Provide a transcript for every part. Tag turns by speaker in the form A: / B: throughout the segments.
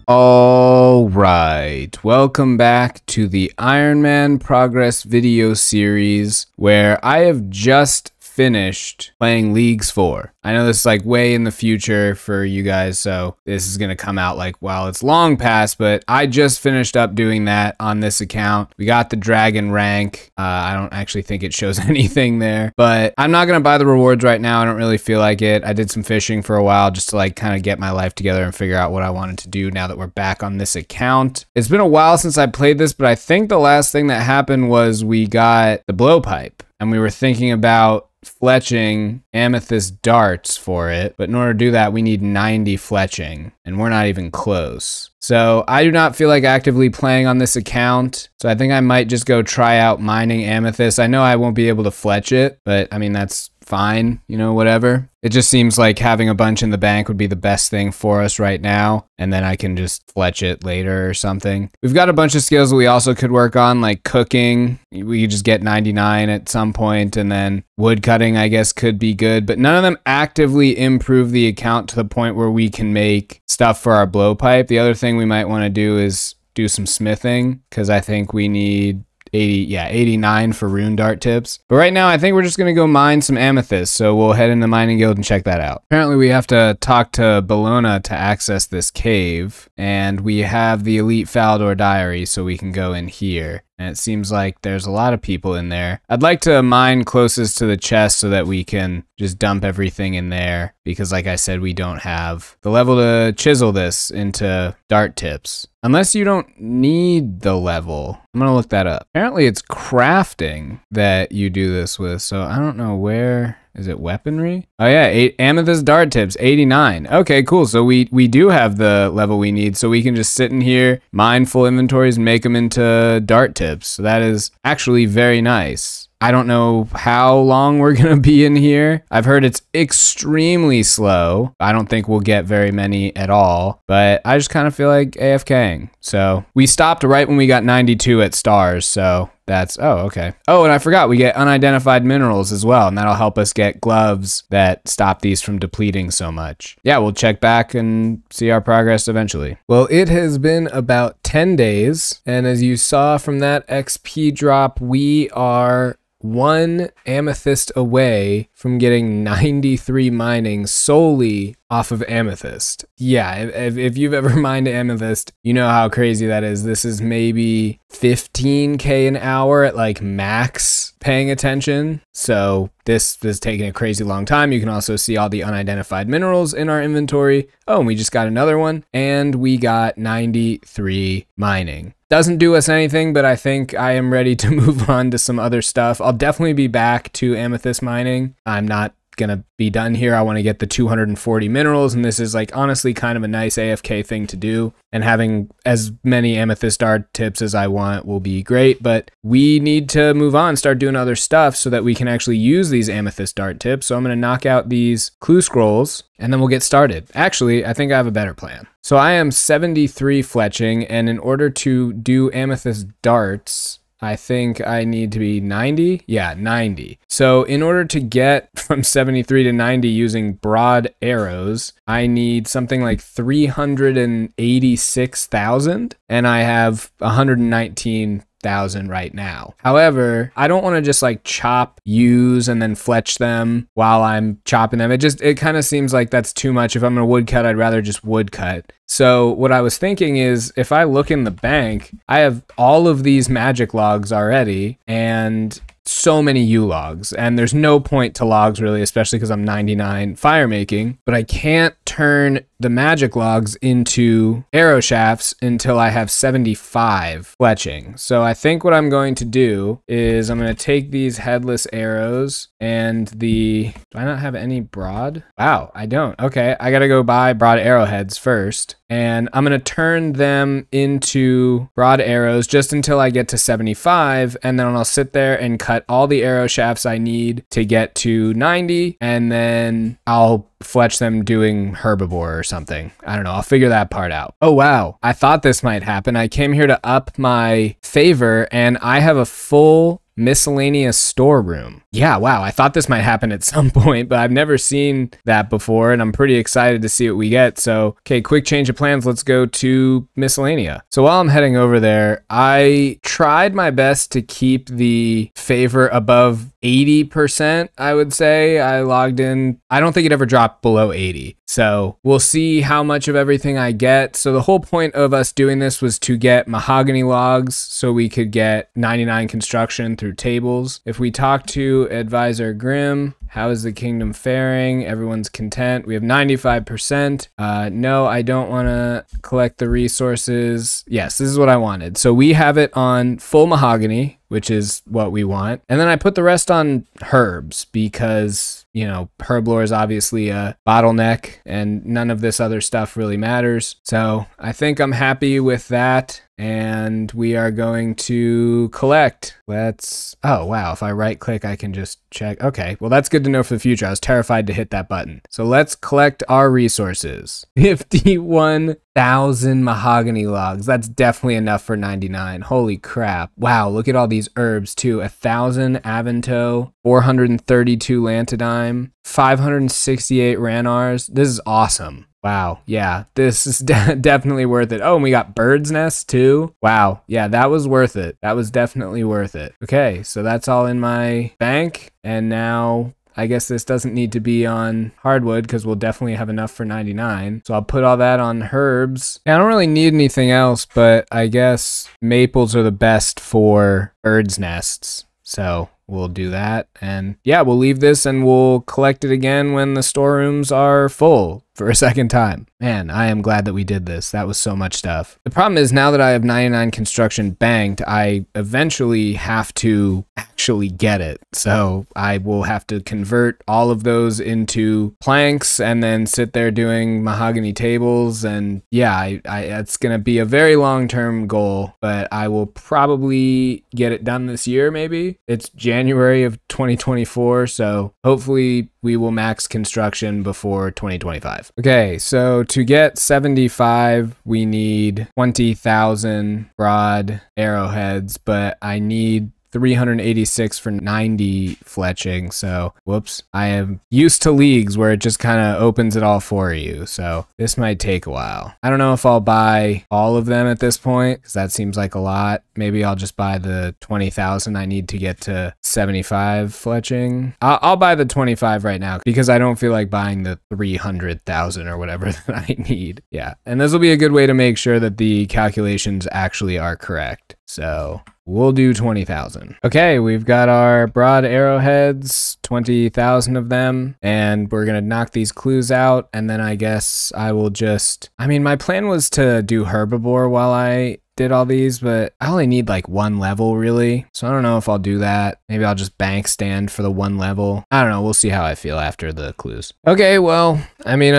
A: All right, welcome back to the Ironman progress video series where I have just finished playing Leagues 4. I know this is like way in the future for you guys, so this is gonna come out like while it's long past, but I just finished up doing that on this account. We got the dragon rank. I don't actually think it shows anything there, but I'm not gonna buy the rewards right now. I don't really feel like it. I did some fishing for a while just to like kind of get my life together and figure out what I wanted to do now that we're back on this account. It's been a while since I played this, but I think the last thing that happened was we got the blowpipe and we were thinking about fletching amethyst darts for it, but in order to do that we need 90 fletching and we're not even close. So I do not feel like actively playing on this account, so I think I might just go try out mining amethyst. I know I won't be able to fletch it, but I mean that's fine, you know, whatever. It just seems like having a bunch in the bank would be the best thing for us right now, and then I can just fletch it later or something. We've got a bunch of skills that we also could work on, like cooking. We could just get 99 at some point, and then wood cutting I guess could be good, but none of them actively improve the account to the point where we can make stuff for our blowpipe. The other thing we might want to do is do some smithing, because I think we need 89 for rune dart tips. But right now I think we're just gonna go mine some amethyst, so we'll head into mining guild and check that out. Apparently we have to talk to Bologna to access this cave, and we have the elite Faldor diary, so we can go in here. And it seems like there's a lot of people in there. I'd like to mine closest to the chest so that we can just dump everything in there, because like I said, we don't have the level to chisel this into dart tips. Unless you don't need the level. I'm gonna look that up. Apparently it's crafting that you do this with, so I don't know where. Is it weaponry? Oh yeah, 8 amethyst dart tips, 89. Okay, cool. So we do have the level we need, so we can just sit in here, mine full inventories, and make them into dart tips. So that is actually very nice. I don't know how long we're gonna be in here. I've heard it's extremely slow. I don't think we'll get very many at all, but I just kind of feel like AFKing. So we stopped right when we got 92 at stars, so that's, oh, okay. Oh, and I forgot, we get unidentified minerals as well, and that'll help us get gloves that stop these from depleting so much. Yeah, we'll check back and see our progress eventually. Well, it has been about 10 days, and as you saw from that XP drop, we are 1 amethyst away from getting 93 mining solely off of amethyst. Yeah, if you've ever mined amethyst, you know how crazy that is. This is maybe 15k an hour at like max paying attention. So this is taking a crazy long time. You can also see all the unidentified minerals in our inventory. Oh, and we just got another one, and we got 93 mining. Doesn't do us anything, but I think I am ready to move on to some other stuff. I'll definitely be back to amethyst mining. I'm not gonna be done here. I want to get the 240 minerals, and this is like honestly kind of a nice AFK thing to do, and having as many amethyst dart tips as I want will be great, but we need to move on, start doing other stuff so that we can actually use these amethyst dart tips. So I'm gonna knock out these clue scrolls and then we'll get started. Actually, I think I have a better plan. So I am 73 fletching, and in order to do amethyst darts, I think I need to be 90. Yeah, 90. So in order to get from 73 to 90 using broad arrows, I need something like 386,000, and I have 119,000 right now. However, I don't want to just like chop use and then fletch them while I'm chopping them. It kind of seems like that's too much. If I'm gonna woodcut, I'd rather just woodcut. So what I was thinking is, if I look in the bank, I have all of these magic logs already and so many U logs, and there's no point to logs really, especially because I'm 99 fire making, but I can't turn the magic logs into arrow shafts until I have 75 fletching. So I think what I'm going to do is I'm going to take these headless arrows and do I not have any broad? Wow, I don't. Okay, I gotta go buy broad arrowheads first, and I'm gonna turn them into broad arrows just until I get to 75, and then I'll sit there and cut all the arrow shafts I need to get to 90, and then I'll fletch them doing herbivore or something. I don't know. I'll figure that part out. Oh, wow. I thought this might happen. I came here to up my favor and I have a full miscellaneous storeroom. Yeah, wow. I thought this might happen at some point, but I've never seen that before, and I'm pretty excited to see what we get. So, okay, quick change of plans. Let's go to Miscellania. So while I'm heading over there, I tried my best to keep the favor above 80%, I would say. I logged in. I don't think it ever dropped below 80. So we'll see how much of everything I get. So the whole point of us doing this was to get mahogany logs so we could get 99 construction through tables. If we talk to Advisor Grimm, how is the kingdom faring? Everyone's content. We have 95%. No, I don't want to collect the resources. Yes, this is what I wanted. So we have it on full mahogany, which is what we want. And then I put the rest on herbs because, you know, herb lore is obviously a bottleneck and none of this other stuff really matters. So I think I'm happy with that. And we are going to collect. Oh wow, if I right click, I can just check. Okay, well that's good to know for the future. I was terrified to hit that button. So let's collect our resources. 51,000 mahogany logs. That's definitely enough for 99. Holy crap. Wow, look at all these herbs too. 1,000 Avanto, 432 Lantidime, 568 Ranars. This is awesome. Wow, yeah, this is definitely worth it. Oh, and we got bird's nest too. Wow, yeah, that was worth it. That was definitely worth it. Okay, so that's all in my bank. And now I guess this doesn't need to be on hardwood because we'll definitely have enough for 99. So I'll put all that on herbs. I don't really need anything else, but I guess maples are the best for bird's nests. So we'll do that. And yeah, we'll leave this and we'll collect it again when the storerooms are full for a second time. Man, I am glad that we did this. That was so much stuff. The problem is now that I have 99 construction banked, I eventually have to actually get it. So I will have to convert all of those into planks and then sit there doing mahogany tables. And yeah, it's going to be a very long-term goal, but I will probably get it done this year maybe. It's January of 2024, so hopefully we will max construction before 2025. Okay, so to get 75, we need 20,000 broad arrowheads, but I need 386 for 90 fletching. So whoops, I am used to leagues where it just kind of opens it all for you. So this might take a while. I don't know if I'll buy all of them at this point because that seems like a lot. Maybe I'll just buy the 20,000 I need to get to 75 fletching. I'll buy the 25 right now because I don't feel like buying the 300,000 or whatever that I need. Yeah, and this will be a good way to make sure that the calculations actually are correct. So we'll do 20,000. Okay, we've got our broad arrowheads, 20,000 of them, and we're gonna knock these clues out, and then I guess I will just, I mean, my plan was to do herbivore while I did all these, but I only need like one level really. So I don't know if I'll do that. Maybe I'll just bank stand for the one level. I don't know. We'll see how I feel after the clues. Okay, well, I mean,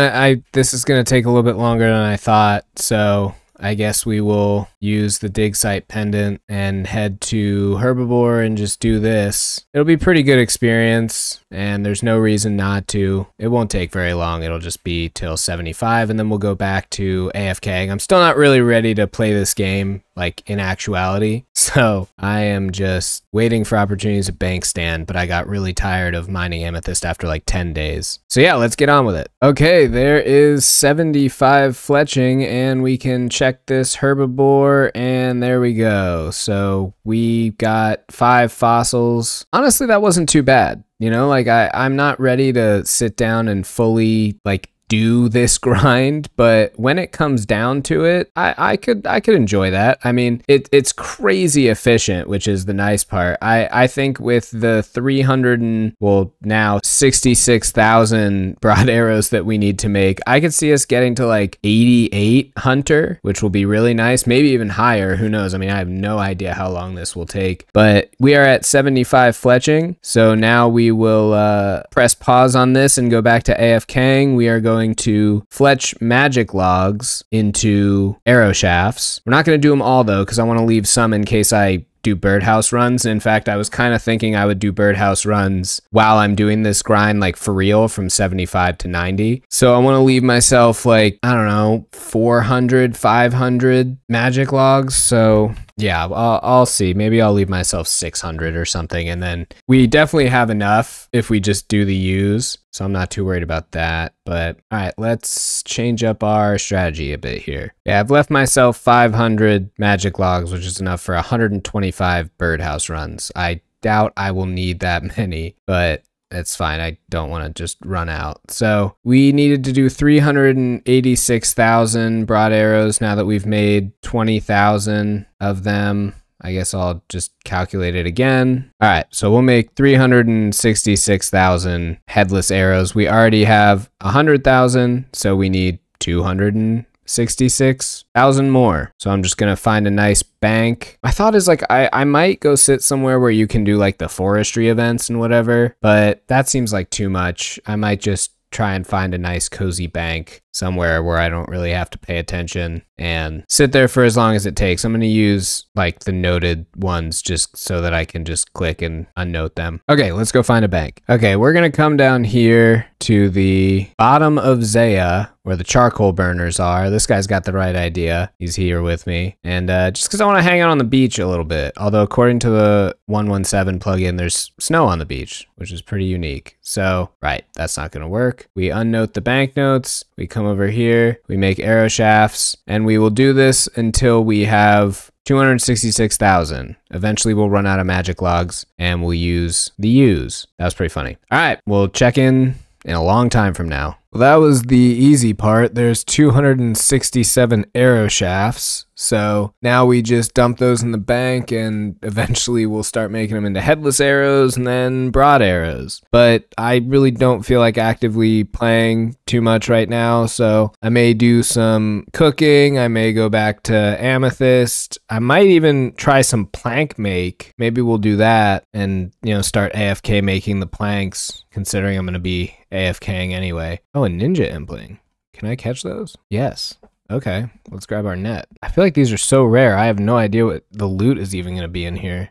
A: this is gonna take a little bit longer than I thought, so I guess we will use the dig site pendant and head to herbivore and just do this. It'll be pretty good experience and there's no reason not to. It won't take very long. It'll just be till 75 and then we'll go back to AFK. I'm still not really ready to play this game like in actuality. So I am just waiting for opportunities to bank stand, but I got really tired of mining amethyst after like 10 days. So yeah, let's get on with it. Okay, there is 75 fletching and we can check this herbivore and there we go. So we got 5 fossils. Honestly, that wasn't too bad. You know, like I'm not ready to sit down and fully like do this grind, but when it comes down to it, I could enjoy that. I mean, it's crazy efficient, which is the nice part. I think with the 300 and well now 66,000 broad arrows that we need to make, I could see us getting to like 88 hunter, which will be really nice, maybe even higher. Who knows? I mean, I have no idea how long this will take, but we are at 75 fletching. So now we will press pause on this and go back to AFKing. We are going to fletch magic logs into arrow shafts. We're not going to do them all though, because I want to leave some in case I do birdhouse runs. In fact, I was kind of thinking I would do birdhouse runs while I'm doing this grind, like for real, from 75 to 90. So I want to leave myself like, I don't know, 400, 500 magic logs. So Yeah, I'll see. Maybe I'll leave myself 600 or something. And then we definitely have enough if we just do the use. So I'm not too worried about that. But all right, let's change up our strategy a bit here. Yeah, I've left myself 500 magic logs, which is enough for 125 birdhouse runs. I doubt I will need that many, but it's fine. I don't want to just run out. So we needed to do 386,000 broad arrows now that we've made 20,000 of them. I guess I'll just calculate it again. All right, so we'll make 366,000 headless arrows. We already have 100,000, so we need 266,000 more. So I'm just gonna find a nice bank. My thought is like I might go sit somewhere where you can do like the forestry events and whatever, but that seems like too much. I might just try and find a nice cozy bank somewhere where I don't really have to pay attention and sit there for as long as it takes. I'm going to use like the noted ones just so that I can just click and unnote them. Okay, let's go find a bank. Okay, we're going to come down here to the bottom of Zaya where the charcoal burners are. This guy's got the right idea. He's here with me. And just because I want to hang out on the beach a little bit. Although according to the 117 plugin, there's snow on the beach, which is pretty unique. So, right, that's not going to work. We unnote the banknotes. We come over here. We make arrow shafts. And we will do this until we have 266,000. Eventually we'll run out of magic logs and we'll use the use. That was pretty funny. All right, we'll check in a long time from now. Well, that was the easy part. There's 267 arrow shafts. So now we just dump those in the bank and eventually we'll start making them into headless arrows and then broad arrows. But I really don't feel like actively playing too much right now. So I may do some cooking. I may go back to amethyst. I might even try some plank make. Maybe we'll do that and, you know, start AFK making the planks, considering I'm going to be AFKing anyway. Oh, a ninja impling. Can I catch those? Yes. Okay, let's grab our net. I feel like these are so rare. I have no idea what the loot is even going to be in here.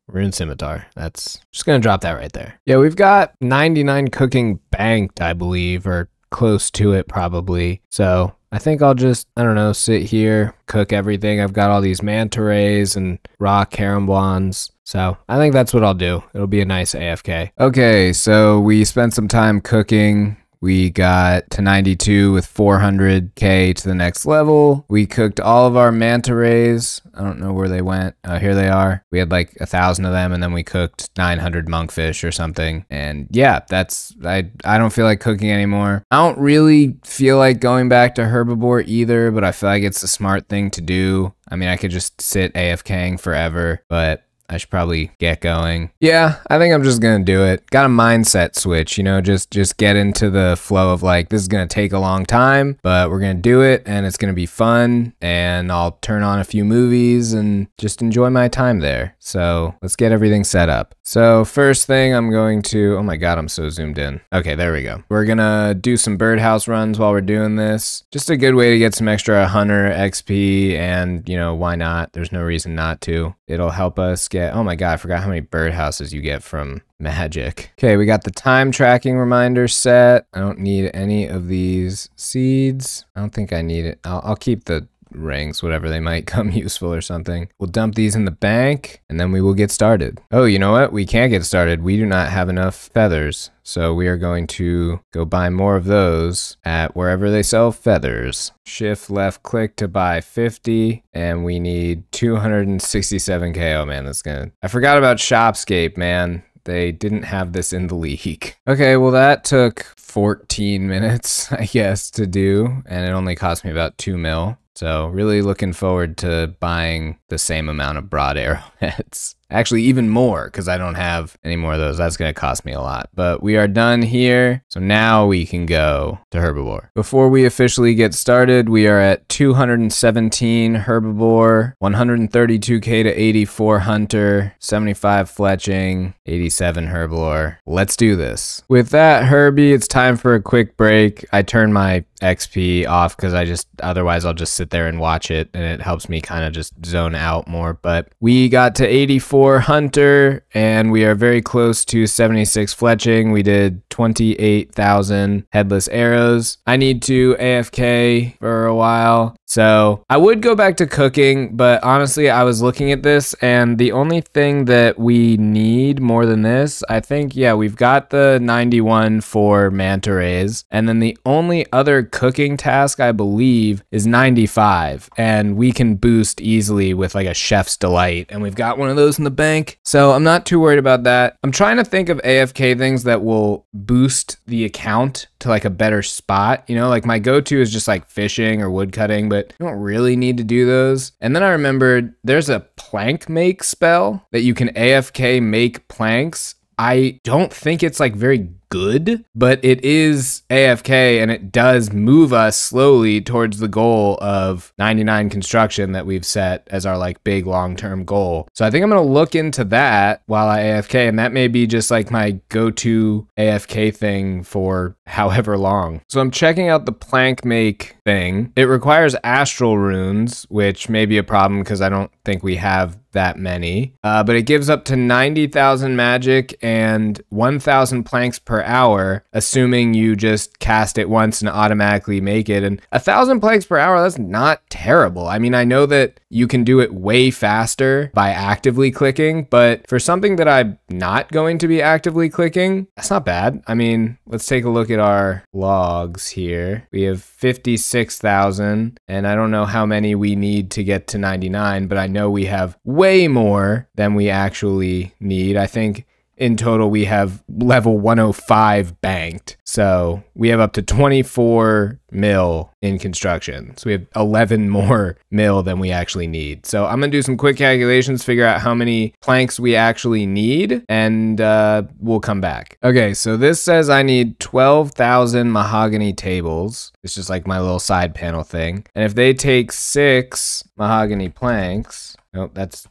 A: Rune scimitar. That's just going to drop that right there. Yeah, we've got 99 cooking banked, I believe, or close to it probably. So I think I'll just, I don't know, sit here, cook everything. I've got all these manta rays and raw caramblons. So I think that's what I'll do. It'll be a nice AFK. Okay, so we spent some time cooking. We got to 92 with 400k to the next level. We cooked all of our manta rays. I don't know where they went. Here they are. We had like 1,000 of them and then we cooked 900 monkfish or something. And yeah, that's, I don't feel like cooking anymore. I don't really feel like going back to herbivore either, but I feel like it's the smart thing to do. I mean, I could just sit AFKing forever, but I should probably get going. Yeah, I think I'm just gonna do it. Got a mindset switch, you know, just get into the flow of like, this is gonna take a long time, but we're gonna do it and it's gonna be fun and I'll turn on a few movies and just enjoy my time there. So let's get everything set up. So first thing I'm going to, oh my God, I'm so zoomed in. Okay, there we go. We're gonna do some birdhouse runs while we're doing this. Just a good way to get some extra hunter XP and, you know, why not? There's no reason not to. It'll help us get, oh my God, I forgot how many birdhouses you get from magic. Okay, we got the time tracking reminder set. I don't need any of these seeds. I don't think I need it. I'll keep the rings, whatever, they might come useful or something. We'll dump these in the bank and then we will get started. Oh, you know what? We can't get started. We do not have enough feathers. So we are going to go buy more of those at wherever they sell feathers. Shift left click to buy 50 and we need 267k. Oh man, that's gonna, I forgot about Shopscape, man. They didn't have this in the league. Okay, well that took 14 minutes, I guess, to do, and it only cost me about 2 mil. So really looking forward to buying the same amount of broad arrowheads. Actually, even more, because I don't have any more of those. That's going to cost me a lot. But we are done here. So now we can go to herbivore. Before we officially get started, we are at 217 herbivore, 132k to 84 hunter, 75 fletching, 87 herbivore. Let's do this. With that, Herbie, it's time for a quick break. I turn my XP off because otherwise I'll just sit there and watch it and it helps me kind of just zone out more. But we got to 84 for hunter, and we are very close to 76 fletching. We did 28,000 headless arrows. I need to AFK for a while, so I would go back to cooking, but honestly, I was looking at this, and the only thing that we need more than this, I think, yeah, we've got the 91 for manta rays, and then the only other cooking task, I believe, is 95, and we can boost easily with like a chef's delight, and we've got one of those in the bank, so I'm not too worried about that. I'm trying to think of AFK things that will boost the account to like a better spot, you know, like my go-to is just like fishing or woodcutting, but you don't really need to do those. And then I remembered there's a plank make spell that you can AFK make planks. I don't think it's like very good, but it is AFK and it does move us slowly towards the goal of 99 construction that we've set as our like big long-term goal. So I think I'm gonna look into that while I AFK, and that may be just like my go-to AFK thing for however long. So I'm checking out the plank make thing. It requires astral runes, which may be a problem because I don't think we have that many, but it gives up to 90,000 magic and 1,000 planks per hour, assuming you just cast it once and automatically make it. And 1,000 planks per hour, that's not terrible. I mean, I know that you can do it way faster by actively clicking, but for something that I'm not going to be actively clicking, that's not bad. I mean, let's take a look at our logs here. We have 56,000, and I don't know how many we need to get to 99, but I know we have way more than we actually need. I think in total we have level 105 banked, so we have up to 24 mil in construction, so we have 11 more mil than we actually need. So I'm gonna do some quick calculations, figure out how many planks we actually need, and we'll come back. Okay, so this says I need 12,000 mahogany tables. It's just like my little side panel thing, and if they take 6 mahogany planks, nope, that's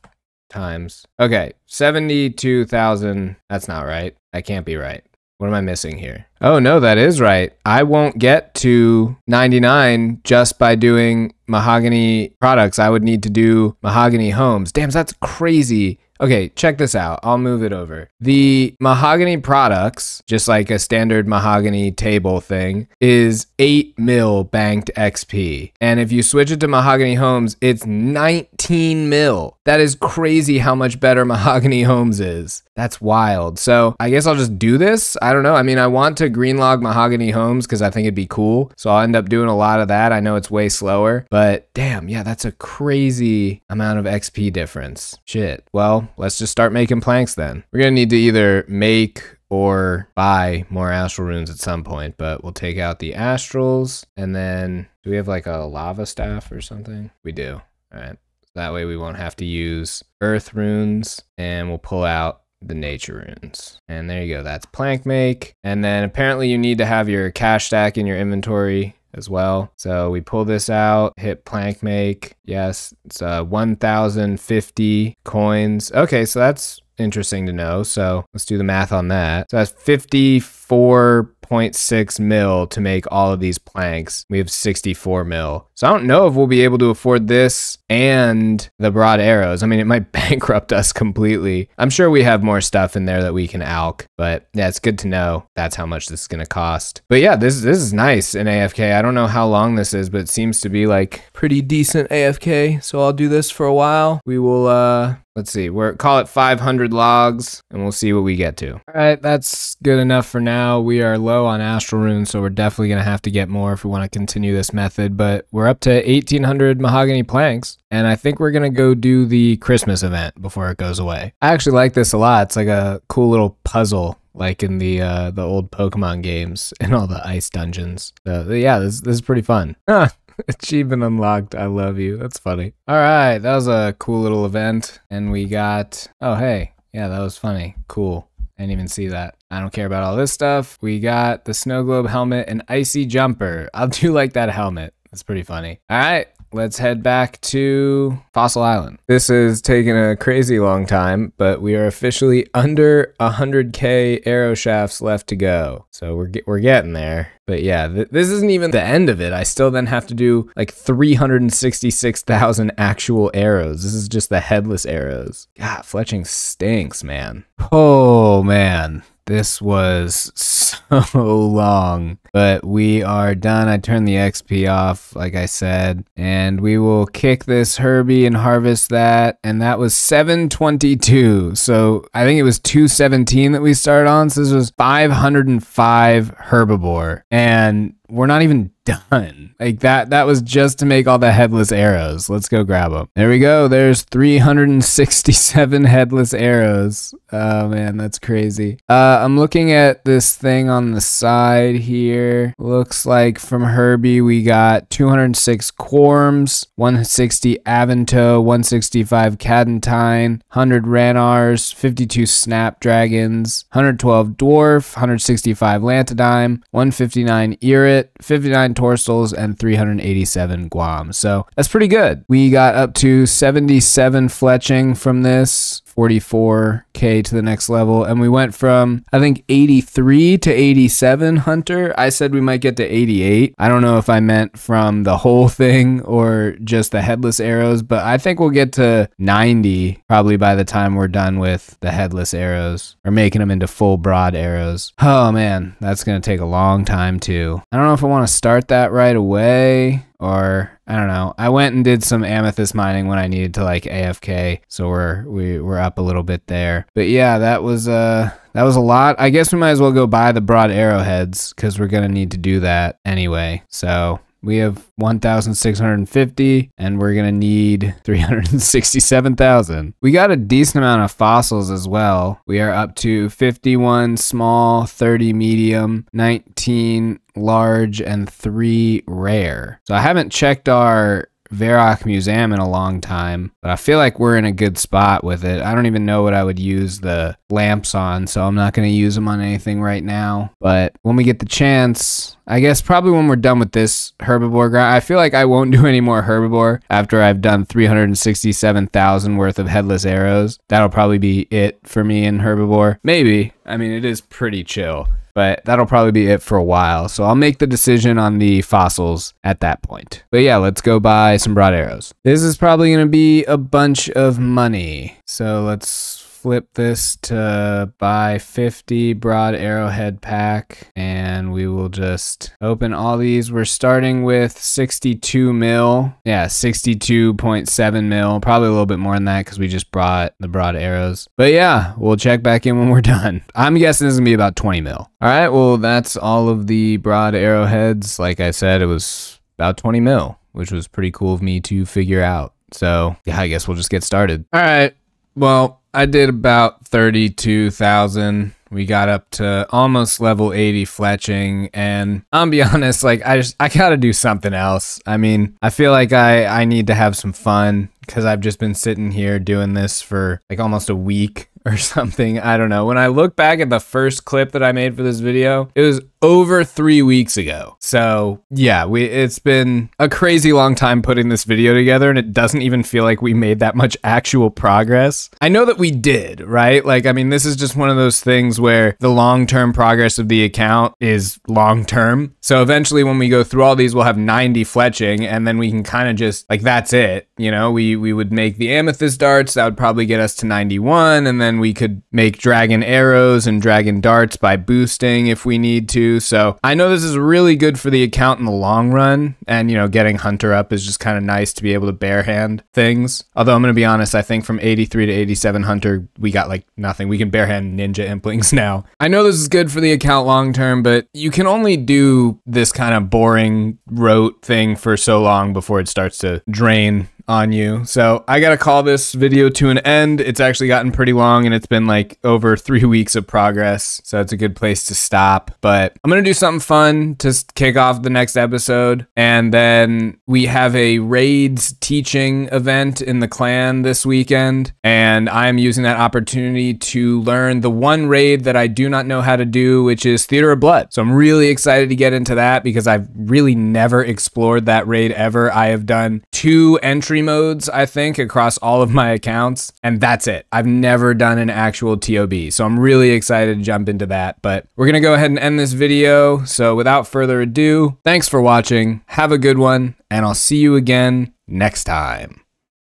A: times. Okay, 72,000. That's not right. That can't be right. What am I missing here? Oh no, that is right. I won't get to 99 just by doing mahogany products. I would need to do mahogany homes. Damn, that's crazy. Okay, check this out. I'll move it over. The mahogany products, just like a standard mahogany table thing, is 8 mil banked XP. And if you switch it to mahogany homes, it's 19 mil. That is crazy how much better mahogany homes is. That's wild. So I guess I'll just do this. I don't know. I mean, I want to green log mahogany homes because I think it'd be cool. So I'll end up doing a lot of that. I know it's way slower, but damn, yeah, that's a crazy amount of XP difference. Shit. Well, let's just start making planks then. We're gonna need to either make or buy more astral runes at some point, but we'll take out the astrals, and then do we have like a lava staff or something? We do. All right. So that way we won't have to use earth runes, and we'll pull out the nature runes. And there you go. That's plank make. And then apparently you need to have your cash stack in your inventory as well. So we pull this out, hit plank make. Yes, it's 1,050 coins. Okay, so that's interesting to know. So let's do the math on that. So that's 54.6 mil to make all of these planks. We have 64 mil. So I don't know if we'll be able to afford this and the broad arrows. I mean, it might bankrupt us completely. I'm sure we have more stuff in there that we can alch, but yeah, it's good to know that's how much this is going to cost. But yeah, this is nice in AFK. I don't know how long this is, but it seems to be like pretty decent AFK. So I'll do this for a while. We will, let's see, call it 500 logs, and we'll see what we get to. All right, that's good enough for now. We are low on astral runes, so we're definitely going to have to get more if we want to continue this method, but we're up to 1,800 mahogany planks, and I think we're going to go do the Christmas event before it goes away. I actually like this a lot. It's like a cool little puzzle, like in the old Pokemon games and all the ice dungeons. So yeah, this is pretty fun. Achievement unlocked. I love you. That's funny. All right, that was a cool little event, and we got, oh hey, yeah, that was funny. Cool. I didn't even see that. I don't care about all this stuff. We got the snow globe helmet and icy jumper. I'll do like that helmet. That's pretty funny. All right, let's head back to Fossil Island. This has taken a crazy long time, but we are officially under 100K arrow shafts left to go. So we're getting there. But yeah, this isn't even the end of it. I still then have to do like 366,000 actual arrows. This is just the headless arrows. God, fletching stinks, man. Oh, man. This was so long, but we are done. I turned the XP off, like I said, and we will kick this Herbie and harvest that. And that was 722. So I think it was 217 that we started on. So this was 505 herbivore, and we're not even done. Like that was just to make all the headless arrows. Let's go grab them. There we go. There's 367 headless arrows. Oh man, that's crazy. I'm looking at this thing on the side here. Looks like from Herbie we got 206 Quorms, 160 Avanto, 165 Cadentine, 100 Ranars, 52 Snapdragons, 112 Dwarf, 165 Lantodime, 159 Irrit, 59 Torsals, and 387 Guam. So that's pretty good. We got up to 77 fletching from this, 44k to the next level, and we went from I think 83 to 87 hunter. I said we might get to 88. I don't know if I meant from the whole thing or just the headless arrows, but I think we'll get to 90 probably by the time we're done with the headless arrows or making them into full broad arrows. Oh man, that's gonna take a long time too. I don't know if I want to start that right away, or I don't know. I went and did some amethyst mining when I needed to like AFK, so we're up a little bit there. But yeah, that was a lot. I guess we might as well go buy the broad arrowheads because we're gonna need to do that anyway. So we have 1,650 and we're gonna need 367,000. We got a decent amount of fossils as well. We are up to 51 small, 30 medium, 19 large, and 3 rare. So I haven't checked our Varrock Museum in a long time, but I feel like we're in a good spot with it. I don't even know what I would use the lamps on, so I'm not going to use them on anything right now. But when we get the chance, I guess probably when we're done with this herbivore grind, I feel like I won't do any more herbivore after I've done 367,000 worth of headless arrows. That'll probably be it for me in herbivore. Maybe. I mean, it is pretty chill, but that'll probably be it for a while. So I'll make the decision on the fossils at that point. But yeah, let's go buy some broad arrows. This is probably going to be a bunch of money. So let's flip this to buy 50 broad arrowhead pack, and we will just open all these. We're starting with 62 mil. Yeah, 62.7 mil. Probably a little bit more than that because we just brought the broad arrows. But yeah, we'll check back in when we're done. I'm guessing this is gonna be about 20 mil. All right, well, that's all of the broad arrowheads. Like I said, it was about 20 mil, which was pretty cool of me to figure out. So yeah, I guess we'll just get started. All right, well, I did about 32,000. We got up to almost level 80 fletching, and I'll be honest, like I gotta do something else. I mean, I feel like I need to have some fun because I've just been sitting here doing this for like almost a week or something. I don't know. When I look back at the first clip that I made for this video, it was over 3 weeks ago. So yeah, it's been a crazy long time putting this video together, and it doesn't even feel like we made that much actual progress. I know that we did, right? Like, I mean, this is just one of those things where the long-term progress of the account is long-term. So eventually when we go through all these, we'll have 90 fletching, and then we can kind of just, like, that's it. You know, we would make the amethyst darts. That would probably get us to 91, and then we could make dragon arrows and dragon darts by boosting if we need to. So I know this is really good for the account in the long run, and you know, getting hunter up is just kind of nice to be able to barehand things. Although I'm going to be honest, I think from 83 to 87 hunter, we got like nothing. We can barehand ninja implings now. I know this is good for the account long term, but you can only do this kind of boring rote thing for so long before it starts to drain on you. So I gotta call this video to an end. It's actually gotten pretty long, and it's been like over 3 weeks of progress, so it's a good place to stop. But I'm gonna do something fun to kick off the next episode, and then we have a raids teaching event in the clan this weekend, and I'm using that opportunity to learn the one raid that I do not know how to do, which is Theater of Blood. So I'm really excited to get into that because I've really never explored that raid ever. I have done 2 entry 3 modes, I think, across all of my accounts, and that's it. I've never done an actual TOB, so I'm really excited to jump into that, but we're gonna go ahead and end this video. So without further ado, thanks for watching, have a good one, and I'll see you again next time.